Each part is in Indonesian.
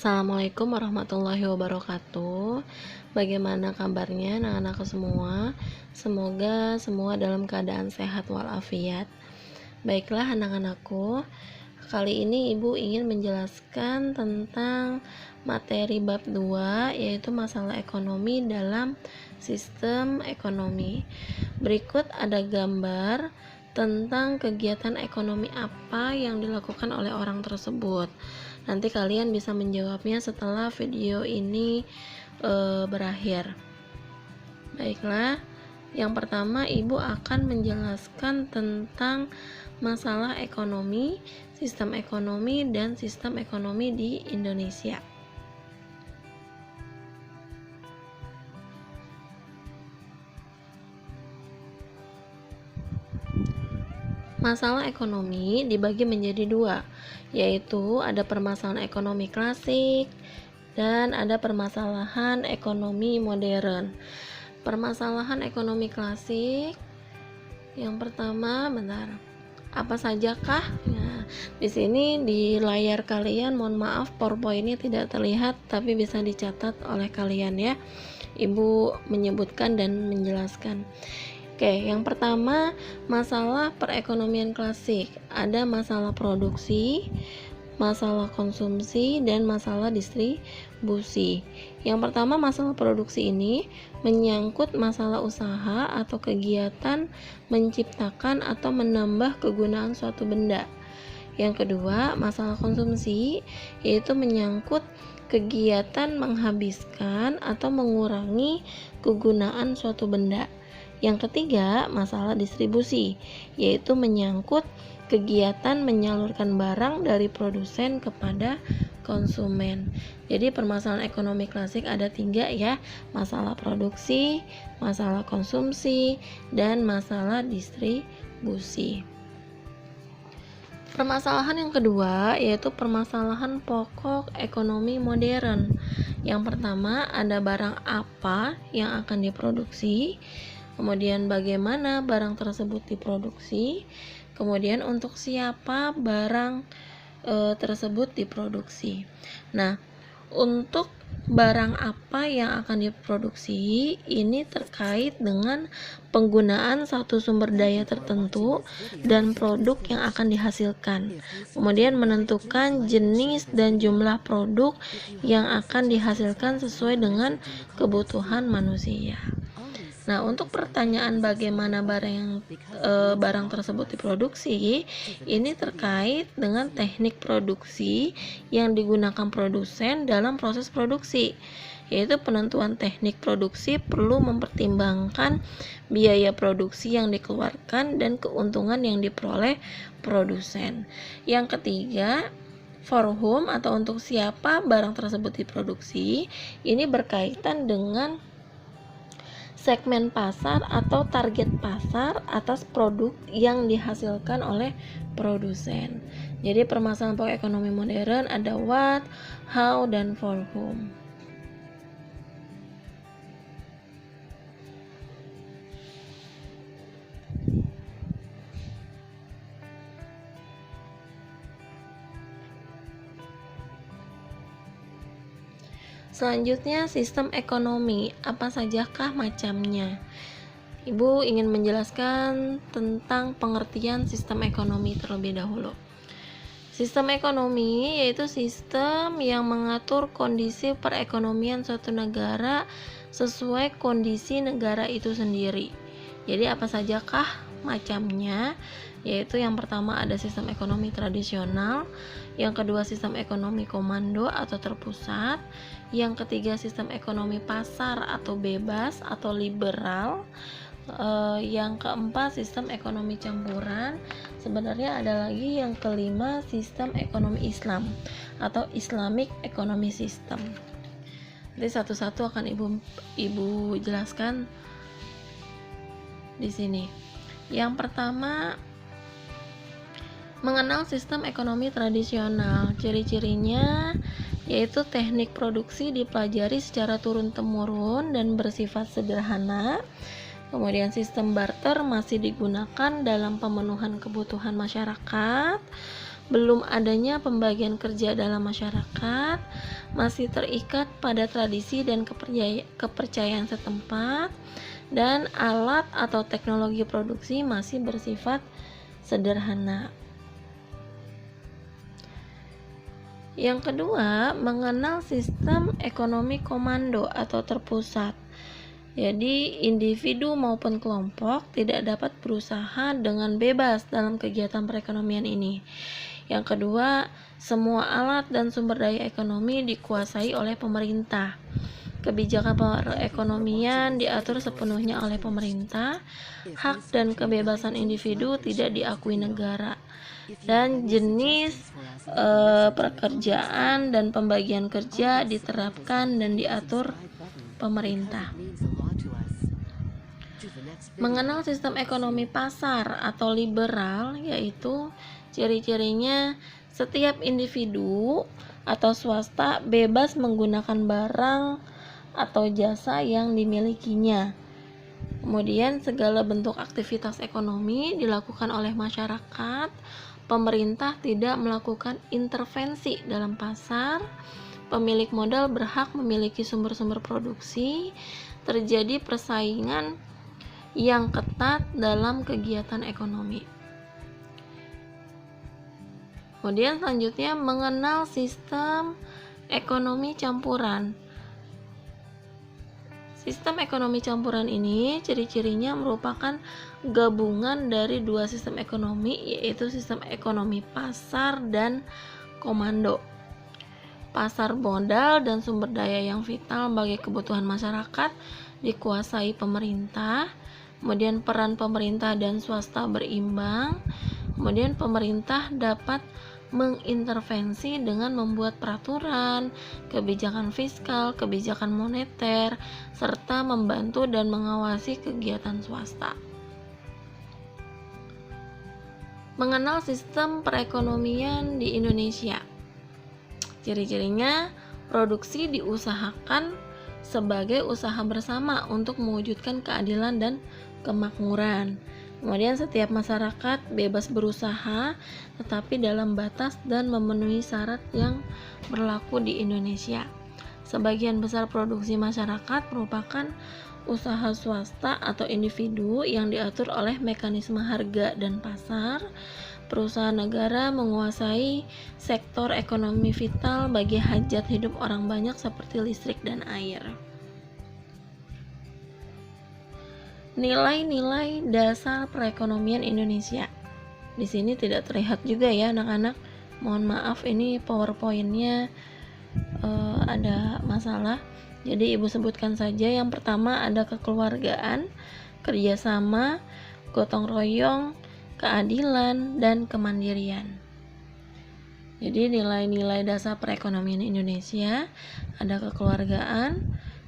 Assalamualaikum warahmatullahi wabarakatuh. Bagaimana kabarnya anak-anakku semua? Semoga semua dalam keadaan sehat walafiat. Baiklah anak-anakku, kali ini Ibu ingin menjelaskan tentang materi bab 2, yaitu masalah ekonomi dalam sistem ekonomi. Berikut ada gambar tentang kegiatan ekonomi apa yang dilakukan oleh orang tersebut. Nanti kalian bisa menjawabnya setelah video ini berakhir. Baiklah, yang pertama Ibu akan menjelaskan tentang masalah ekonomi, sistem ekonomi, dan sistem ekonomi di Indonesia. Masalah ekonomi dibagi menjadi dua, yaitu ada permasalahan ekonomi klasik dan ada permasalahan ekonomi modern. Permasalahan ekonomi klasik yang pertama, apa sajakah? Nah, di sini di layar kalian, mohon maaf PowerPoint-nya tidak terlihat, tapi bisa dicatat oleh kalian ya. Ibu menyebutkan dan menjelaskan. Oke, yang pertama masalah perekonomian klasik. Ada masalah produksi, masalah konsumsi, dan masalah distribusi. Yang pertama masalah produksi ini menyangkut masalah usaha atau kegiatan menciptakan atau menambah kegunaan suatu benda. Yang kedua masalah konsumsi, yaitu menyangkut kegiatan menghabiskan atau mengurangi kegunaan suatu benda. Yang ketiga, masalah distribusi, yaitu menyangkut kegiatan menyalurkan barang dari produsen kepada konsumen. Jadi permasalahan ekonomi klasik ada 3 ya, masalah produksi, masalah konsumsi, dan masalah distribusi. Permasalahan yang kedua yaitu permasalahan pokok ekonomi modern. Yang pertama, ada barang apa yang akan diproduksi, kemudian bagaimana barang tersebut diproduksi, kemudian untuk siapa barang tersebut diproduksi. Nah, untuk barang apa yang akan diproduksi ini terkait dengan penggunaan satu sumber daya tertentu dan produk yang akan dihasilkan, kemudian menentukan jenis dan jumlah produk yang akan dihasilkan sesuai dengan kebutuhan manusia. Nah, untuk pertanyaan bagaimana barang tersebut diproduksi, ini terkait dengan teknik produksi yang digunakan produsen dalam proses produksi, yaitu penentuan teknik produksi perlu mempertimbangkan biaya produksi yang dikeluarkan dan keuntungan yang diperoleh produsen. Yang ketiga, for whom atau untuk siapa barang tersebut diproduksi, ini berkaitan dengan segmen pasar atau target pasar atas produk yang dihasilkan oleh produsen. Jadi permasalahan pokok ekonomi modern ada what, how, dan for whom. Selanjutnya sistem ekonomi, apa sajakah macamnya? Ibu ingin menjelaskan tentang pengertian sistem ekonomi terlebih dahulu. Sistem ekonomi yaitu sistem yang mengatur kondisi perekonomian suatu negara sesuai kondisi negara itu sendiri. Jadi apa sajakah macamnya? Yaitu yang pertama ada sistem ekonomi tradisional, yang kedua sistem ekonomi komando atau terpusat, yang ketiga sistem ekonomi pasar atau bebas atau liberal, yang keempat sistem ekonomi campuran. Sebenarnya ada lagi yang kelima sistem ekonomi Islam atau Islamic Economy System. Jadi satu-satu akan ibu jelaskan di sini. Yang pertama, mengenal sistem ekonomi tradisional. Ciri-cirinya yaitu teknik produksi dipelajari secara turun-temurun dan bersifat sederhana. Kemudian sistem barter masih digunakan dalam pemenuhan kebutuhan masyarakat. belum adanya pembagian kerja dalam masyarakat, masih terikat pada tradisi dan kepercayaan setempat, dan alat atau teknologi produksi masih bersifat sederhana. Yang kedua, mengenal sistem ekonomi komando atau terpusat. Jadi, individu maupun kelompok tidak dapat berusaha dengan bebas dalam kegiatan perekonomian ini. Yang kedua, semua alat dan sumber daya ekonomi dikuasai oleh pemerintah. Kebijakan perekonomian diatur sepenuhnya oleh pemerintah. Hak dan kebebasan individu tidak diakui negara. Dan jenis pekerjaan dan pembagian kerja diterapkan dan diatur pemerintah. Mengenal sistem ekonomi pasar atau liberal, yaitu ciri-cirinya setiap individu atau swasta bebas menggunakan barang atau jasa yang dimilikinya. Kemudian segala bentuk aktivitas ekonomi dilakukan oleh masyarakat. Pemerintah tidak melakukan intervensi dalam pasar. Pemilik modal berhak memiliki sumber-sumber produksi. Terjadi persaingan yang ketat dalam kegiatan ekonomi. Kemudian selanjutnya mengenal sistem ekonomi campuran. Sistem ekonomi campuran ini ciri-cirinya merupakan gabungan dari dua sistem ekonomi, yaitu sistem ekonomi pasar dan komando. Pasar modal dan sumber daya yang vital bagi kebutuhan masyarakat dikuasai pemerintah. Kemudian peran pemerintah dan swasta berimbang. Kemudian pemerintah dapat mengintervensi dengan membuat peraturan, kebijakan fiskal, kebijakan moneter, serta membantu dan mengawasi kegiatan swasta. Mengenal sistem perekonomian di Indonesia. Ciri-cirinya, produksi diusahakan sebagai usaha bersama untuk mewujudkan keadilan dan kemakmuran. Kemudian setiap masyarakat bebas berusaha tetapi dalam batas dan memenuhi syarat yang berlaku di Indonesia. Sebagian besar produksi masyarakat merupakan usaha swasta atau individu yang diatur oleh mekanisme harga dan pasar. Perusahaan negara menguasai sektor ekonomi vital bagi hajat hidup orang banyak seperti listrik dan air. Nilai-nilai dasar perekonomian Indonesia. Di sini tidak terlihat juga ya anak-anak. Mohon maaf, ini PowerPoint-nya ada masalah. Jadi ibu sebutkan saja. Yang pertama ada kekeluargaan, kerjasama, gotong royong, keadilan, dan kemandirian. Jadi nilai-nilai dasar perekonomian Indonesia ada kekeluargaan,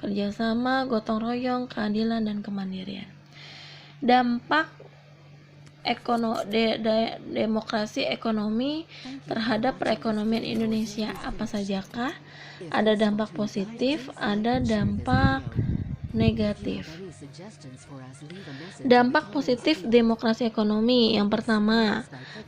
kerjasama, gotong royong, keadilan, dan kemandirian. Dampak demokrasi ekonomi terhadap perekonomian Indonesia apa sajakah? Ada dampak positif, ada dampak negatif. Dampak positif demokrasi ekonomi. Yang pertama,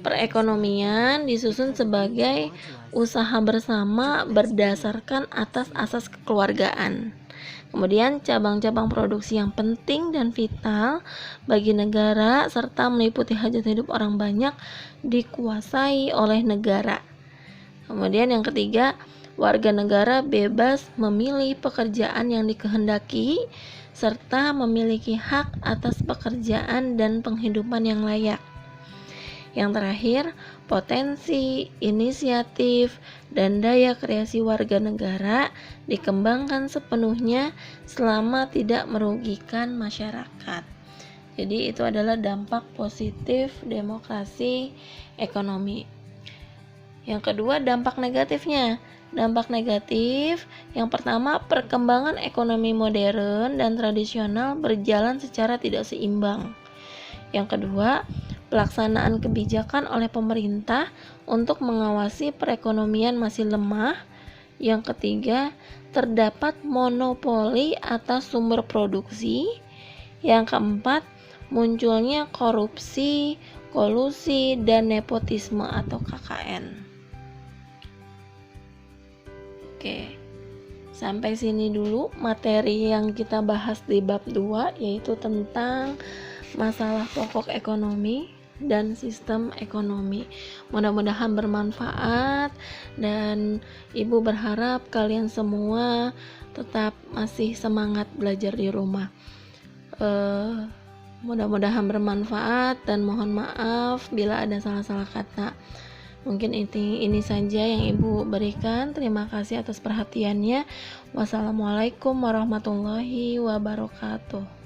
perekonomian disusun sebagai usaha bersama berdasarkan atas asas kekeluargaan. Kemudian cabang-cabang produksi yang penting dan vital bagi negara serta meliputi hajat hidup orang banyak dikuasai oleh negara. Kemudian yang ketiga, warga negara bebas memilih pekerjaan yang dikehendaki serta memiliki hak atas pekerjaan dan penghidupan yang layak. Yang terakhir, potensi, inisiatif, dan daya kreasi warga negara dikembangkan sepenuhnya selama tidak merugikan masyarakat. Jadi itu adalah dampak positif demokrasi ekonomi. Yang kedua, dampak negatifnya. Dampak negatif, yang pertama, perkembangan ekonomi modern dan tradisional berjalan secara tidak seimbang. Yang kedua, pelaksanaan kebijakan oleh pemerintah untuk mengawasi perekonomian masih lemah. Yang ketiga, terdapat monopoli atas sumber produksi. Yang keempat, munculnya korupsi, kolusi, dan nepotisme atau KKN. Oke, sampai sini dulu materi yang kita bahas di bab 2, yaitu tentang masalah pokok ekonomi dan sistem ekonomi. Mudah-mudahan bermanfaat, dan Ibu berharap kalian semua tetap masih semangat belajar di rumah. Mudah-mudahan bermanfaat, dan mohon maaf bila ada salah-salah kata. Mungkin ini saja yang Ibu berikan. Terima kasih atas perhatiannya. Wassalamualaikum warahmatullahi wabarakatuh.